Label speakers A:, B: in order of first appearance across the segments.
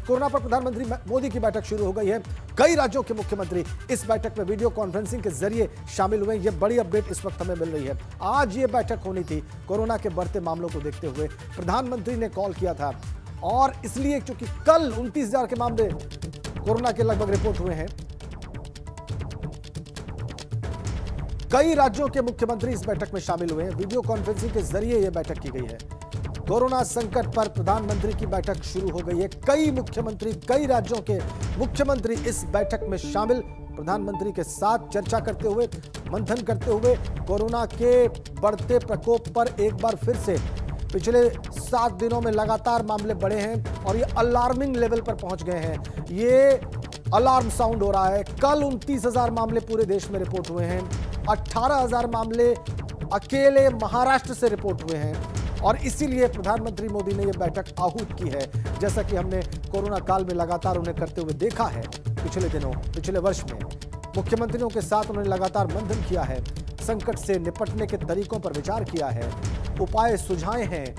A: Corona पर प्रधानमंत्री मोदी की बैठक शुरू हो गई है। कई राज्यों के मुख्यमंत्री इस बैठक में वीडियो कॉन्फ्रेंसिंग के जरिए शामिल हुए। यह बड़ी अपडेट इस वक्त हमें मिल रही है। आज ये बैठक होनी थी। कोरोना के बढ़ते मामलों को देखते हुए प्रधानमंत्री ने कॉल किया था और इसलिए क्योंकि कल 29,000 के मामले कोरोना के लगभग रिपोर्ट हुए हैं। कई राज्यों के मुख्यमंत्री इस बैठक में शामिल हुए हैं। वीडियो कॉन्फ्रेंसिंग के जरिए यह बैठक की गई है। कोरोना संकट पर प्रधानमंत्री की बैठक शुरू हो गई है। कई मुख्यमंत्री, कई राज्यों के मुख्यमंत्री इस बैठक में शामिल, प्रधानमंत्री के साथ चर्चा करते हुए, मंथन करते हुए कोरोना के बढ़ते प्रकोप पर एक बार फिर से पिछले 7 दिनों में लगातार मामले बढ़े हैं और ये अलार्मिंग लेवल पर पहुंच गए हैं। ये अलार्म साउंड हो रहा है। कल 29,000 मामले पूरे देश में रिपोर्ट हुए हैं। 18,000 मामले अकेले महाराष्ट्र से रिपोर्ट हुए हैं और इसीलिए प्रधानमंत्री मोदी ने यह बैठक आहूत की है। जैसा कि हमने कोरोना काल में लगातार उन्हें करते हुए देखा है। पिछले दिनों, पिछले वर्ष में मुख्यमंत्रियों के साथ उन्होंने लगातार मंथन किया है, संकट से निपटने के तरीकों पर विचार किया है, उपाय सुझाए हैं,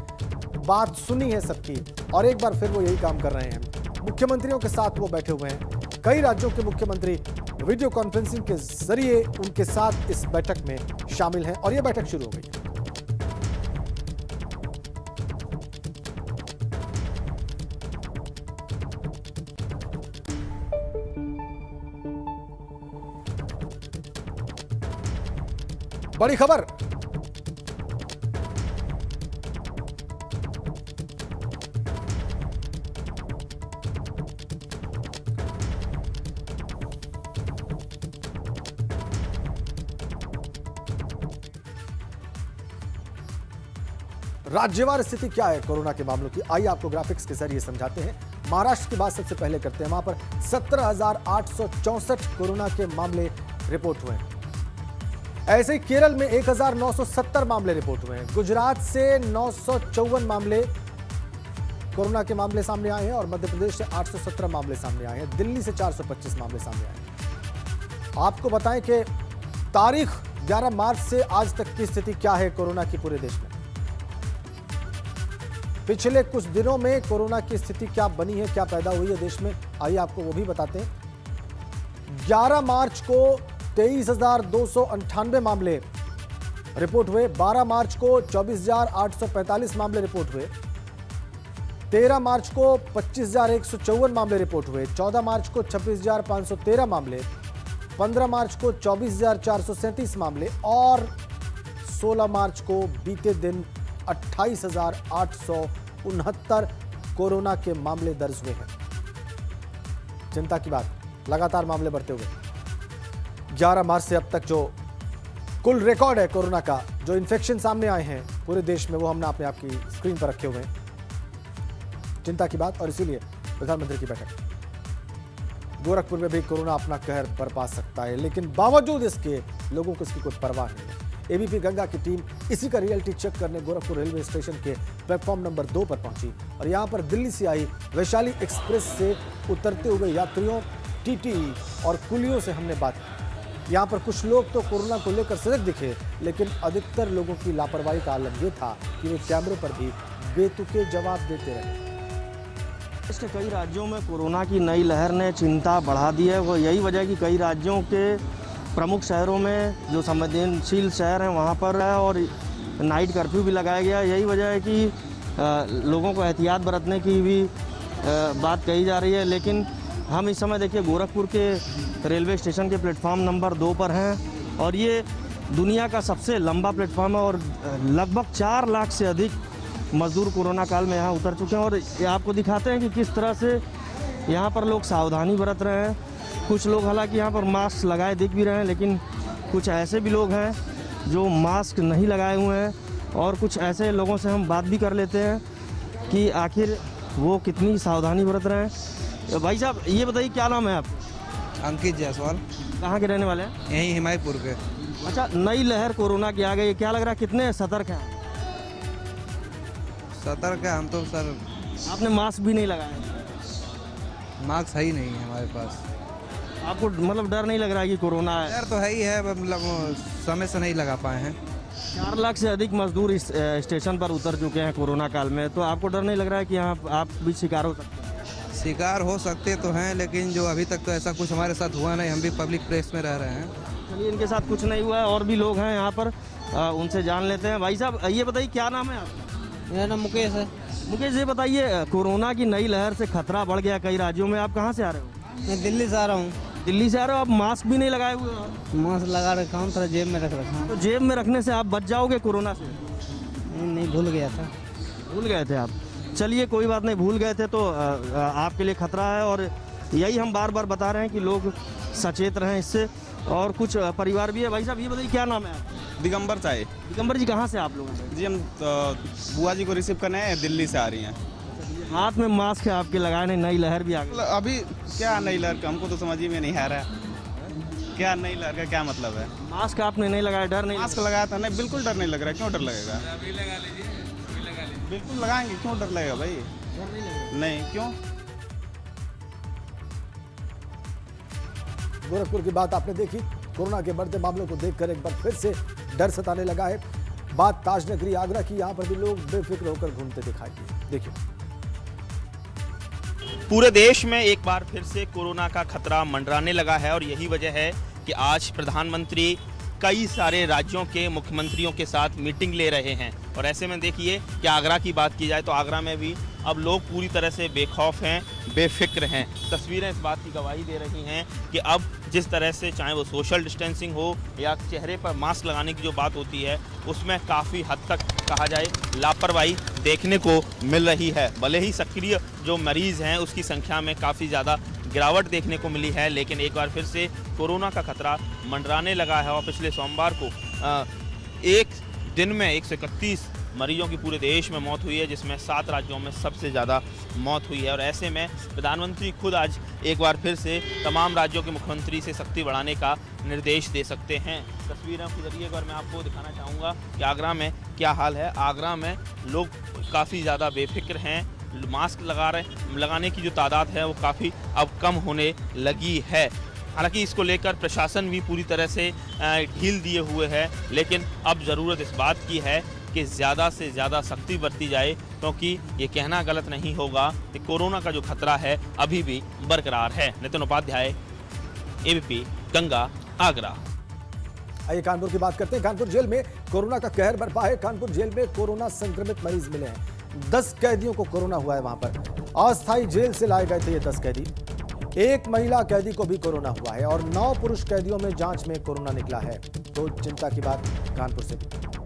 A: बात सुनी है सबकी और एक बार फिर वो यही काम कर रहे हैं। मुख्यमंत्रियों के साथ वो बैठे हुए हैं। कई राज्यों के मुख्यमंत्री वीडियो कॉन्फ्रेंसिंग के जरिए उनके साथ इस बैठक में शामिल हैं और यह बैठक शुरू हो गई है। बड़ी खबर, राज्यवार स्थिति क्या है कोरोना के मामलों की, आइए आपको ग्राफिक्स के जरिए समझाते हैं। महाराष्ट्र की बात सबसे पहले करते हैं। वहां पर 17,864 कोरोना के मामले रिपोर्ट हुए हैं। ऐसे ही केरल में 1,970 मामले रिपोर्ट हुए हैं। गुजरात से 954 मामले कोरोना के मामले सामने आए हैं और मध्य प्रदेश से 817 मामले सामने आए हैं। दिल्ली से 425 मामले सामने आए हैं। आपको बताएं कि तारीख 11 मार्च से आज तक की स्थिति क्या है कोरोना की पूरे देश में। पिछले कुछ दिनों में कोरोना की स्थिति क्या बनी है, क्या पैदा हुई है देश में, आइए आपको वो भी बताते हैं। 11 मार्च को 23,298 मामले रिपोर्ट हुए। 12 मार्च को 24,845 मामले रिपोर्ट हुए। 13 मार्च को 25,154 मामले रिपोर्ट हुए। 14 मार्च को 26,513 मामले। 15 मार्च को 24,437 मामले और 16 मार्च को बीते दिन 28,869 कोरोना के मामले दर्ज हुए हैं। चिंता की बात, लगातार मामले बढ़ते हुए 11 मार्च से अब तक जो कुल रिकॉर्ड है कोरोना का, जो इन्फेक्शन सामने आए हैं पूरे देश में, वो हमने अपने आपकी स्क्रीन पर रखे हुए हैं। चिंता की बात और इसीलिए प्रधानमंत्री की बैठक। गोरखपुर में भी कोरोना अपना कहर बरपा सकता है, लेकिन बावजूद इसके लोगों को इसकी कोई परवाह नहीं है। एबीपी गंगा की टीम इसी का रियलिटी चेक करने गोरखपुर रेलवे स्टेशन के प्लेटफॉर्म नंबर 2 पर पहुंची और यहां पर दिल्ली से आई वैशाली एक्सप्रेस से उतरते हुए यात्रियों, टीटीई और कुलियों से हमने बात की। यहां पर कुछ लोग तो कोरोना को लेकर सजग दिखे, लेकिन अधिकतर लोगों की लापरवाही का आलम यह था कि वे कैमरों पर भी बेतुके जवाब देते रहे।
B: देश के कई राज्यों में कोरोना की नई लहर ने चिंता बढ़ा दी है। वो यही वजह है कि कई राज्यों के प्रमुख शहरों में जो संवेदनशील शहर हैं वहाँ पर है और नाइट कर्फ्यू भी लगाया गया। यही वजह है कि लोगों को एहतियात बरतने की भी बात कही जा रही है। लेकिन हम इस समय देखिए गोरखपुर के रेलवे स्टेशन के प्लेटफॉर्म नंबर 2 पर हैं और ये दुनिया का सबसे लंबा प्लेटफॉर्म है और लगभग 4 लाख से अधिक मजदूर कोरोना काल में यहाँ उतर चुके हैं। और ये आपको दिखाते हैं कि किस तरह से यहाँ पर लोग सावधानी बरत रहे हैं। कुछ लोग हालांकि यहाँ पर मास्क लगाए दिख भी रहे हैं, लेकिन कुछ ऐसे भी लोग हैं जो मास्क नहीं लगाए हुए हैं और कुछ ऐसे लोगों से हम बात भी कर लेते हैं कि आखिर वो कितनी सावधानी बरत रहे हैं। तो भाई साहब ये बताइए क्या नाम है आप?
C: अंकित जायसवाल।
B: कहाँ के रहने वाले हैं?
C: यहीं हिमायतपुर के।
B: अच्छा, नई लहर कोरोना की आ गई, क्या लग रहा है कितने सतर्क हैं?
C: सतर्क है हम तो सर।
B: आपने मास्क भी नहीं लगाया?
C: मास्क सही नहीं है हमारे पास।
B: आपको मतलब डर नहीं लग रहा है कि कोरोना है?
C: डर तो है ही है, मतलब समय से नहीं लगा पाए हैं।
B: 4 लाख से अधिक मजदूर इस स्टेशन पर उतर चुके हैं कोरोना काल में, तो आपको डर नहीं लग रहा है कि यहाँ आप भी शिकार हो सकते हैं?
C: शिकार हो सकते तो हैं, लेकिन जो अभी तक तो ऐसा कुछ हमारे साथ हुआ नहीं। हम भी पब्लिक प्लेस में रह रहे हैं।
B: चलिए, इनके साथ कुछ नहीं हुआ है, और भी लोग हैं यहाँ पर, उनसे जान लेते हैं। भाई साहब, ये बताइए क्या नाम है आपका?
D: मेरा नाम मुकेश है।
B: मुकेश, ये बताइए, कोरोना की नई लहर से खतरा बढ़ गया कई राज्यों में। आप कहाँ से आ रहे हो?
D: मैं दिल्ली से आ रहा हूँ।
B: दिल्ली से आ रहे हो? आप मास्क भी नहीं लगाए हुए हो?
D: मास्क लगा रखा हूँ, थोड़ा जेब में रख रखा हूँ।
B: तो जेब में रखने से आप बच जाओगे कोरोना से?
D: नहीं, भूल गया था।
B: भूल गए थे आप? चलिए, कोई बात नहीं, भूल गए थे तो आपके लिए खतरा है, और यही हम बार बार बता रहे हैं कि लोग सचेत रहें इससे। और कुछ परिवार भी है। भाई साहब, ये बताइए क्या नाम है आपका?
E: दिगंबर चाहे
B: दिगंबर जी, कहाँ से आप लोग हैं?
E: जी, हम बुआ जी को रिसीव करने हैं, दिल्ली से आ रही हैं।
B: हाथ में मास्क है आपके, लगाए नहीं, नई लहर भी आ गई।
E: अभी क्या नई लहर का हमको तो समझ ही में नहीं आ रहा है। क्या नई लहर का क्या मतलब है?
B: मास्क आपने नहीं लगाया, डर नहीं?
E: मास्क लगाया था, नहीं बिल्कुल डर नहीं लग रहा है। क्यों डर लगेगा? बिल्कुल लगाएंगे, क्यों डर लगेगा भाई? नहीं, क्यों?
A: गोरखपुर की बात आपने देखी। कोरोना के बढ़ते मामलों को देखकर एक बार फिर से डर सताने लगा है। बात ताजनगरी आगरा की, यहां पर भी लोग बेफिक्र होकर घूमते दिखाई दिए। देखिए,
F: पूरे देश में एक बार फिर से कोरोना का खतरा मंडराने लगा है, और यही वजह है कि आज प्रधानमंत्री कई सारे राज्यों के मुख्यमंत्रियों के साथ मीटिंग ले रहे हैं। और ऐसे में देखिए कि आगरा की बात की जाए तो आगरा में भी अब लोग पूरी तरह से बेखौफ हैं, बेफिक्र हैं। तस्वीरें इस बात की गवाही दे रही हैं कि अब जिस तरह से, चाहे वो सोशल डिस्टेंसिंग हो या चेहरे पर मास्क लगाने की जो बात होती है, उसमें काफ़ी हद तक कहा जाए लापरवाही देखने को मिल रही है। भले ही सक्रिय जो मरीज़ हैं उसकी संख्या में काफ़ी ज़्यादा गिरावट देखने को मिली है, लेकिन एक बार फिर से कोरोना का खतरा मंडराने लगा है। और पिछले सोमवार को एक दिन में 131 मरीजों की पूरे देश में मौत हुई है, जिसमें 7 राज्यों में सबसे ज़्यादा मौत हुई है। और ऐसे में प्रधानमंत्री खुद आज एक बार फिर से तमाम राज्यों के मुख्यमंत्री से सख्ती बढ़ाने का निर्देश दे सकते हैं। तस्वीरों के जरिए एक बार मैं आपको दिखाना चाहूँगा कि आगरा में क्या हाल है। आगरा में लोग काफ़ी ज़्यादा बेफिक्र हैं। मास्क लगाने की जो तादाद है वो काफ़ी अब कम होने लगी है। हालांकि इसको लेकर प्रशासन भी पूरी तरह से ढील दिए हुए है, लेकिन अब ज़रूरत इस बात की है कि ज़्यादा से ज़्यादा सख्ती बरती जाए, क्योंकि ये कहना गलत नहीं होगा कि कोरोना का जो खतरा है अभी भी बरकरार है। नितिन उपाध्याय, एबीपी गंगा, आगरा।
A: आइए कानपुर की बात करते हैं। कानपुर जेल में कोरोना का कहर बरपा है। कानपुर जेल में कोरोना संक्रमित मरीज मिले हैं। 10 कैदियों को कोरोना हुआ है। वहां पर अस्थायी जेल से लाए गए थे ये 10 कैदी। एक महिला कैदी को भी कोरोना हुआ है और 9 पुरुष कैदियों में जांच में कोरोना निकला है। तो चिंता की बात कानपुर से।